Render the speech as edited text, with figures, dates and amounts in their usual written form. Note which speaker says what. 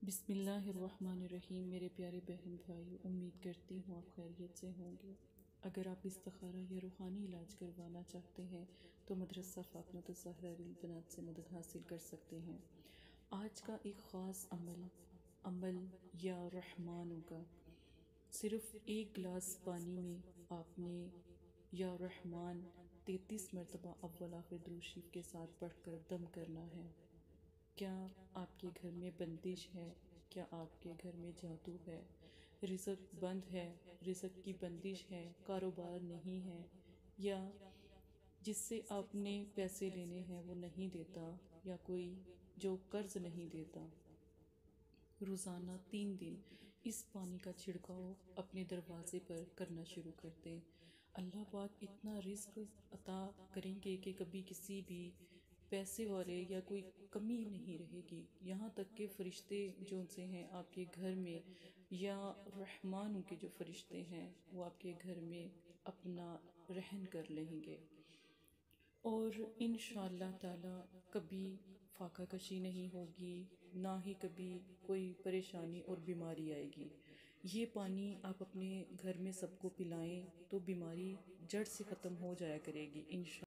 Speaker 1: بسم اللہ الرحمن الرحیم۔ میرے پیارے بہن بھائی، امید کرتی ہوں آپ خیریت سے ہوں گے۔ اگر آپ استخارہ یا روحانی علاج کروانا چاہتے ہیں تو مدرسہ فاطمہ الزہرا للبنات سے مدد حاصل کر سکتے ہیں۔ آج کا ایک خاص عمل یا رحمانوں کا، صرف ایک گلاس پانی میں آپ نے یا رحمان 33 مرتبہ اول آخر درود شریف کے ساتھ پڑھ کر دم کرنا ہے۔ کیا آپ کے گھر میں بندش ہے؟ کیا آپ کے گھر میں جادو ہے؟ رزق بند ہے، رزق کی بندش ہے، کاروبار نہیں ہے، یا جس سے آپ نے پیسے لینے ہیں وہ نہیں دیتا، یا کوئی جو قرض نہیں دیتا؟ روزانہ 3 دن اس پانی کا چھڑکاؤ اپنے دروازے پر کرنا شروع کر دیں۔ اللہ پاک اتنا رزق عطا کریں گے کہ کبھی کسی بھی پیسے والے یا کوئی کمی نہیں رہے گی۔ یہاں تک کہ فرشتے جو سے ہیں آپ کے گھر میں، یا رحمانوں کے جو فرشتے ہیں وہ آپ کے گھر میں اپنا رہن کر لیں گے، اور انشاءاللہ تعالی کبھی فاقہ کشی نہیں ہوگی، نہ ہی کبھی کوئی پریشانی اور بیماری آئے گی۔ یہ پانی آپ اپنے گھر میں سب کو پلائیں تو بیماری جڑ سے ختم ہو جایا کرے گی انشاءاللہ۔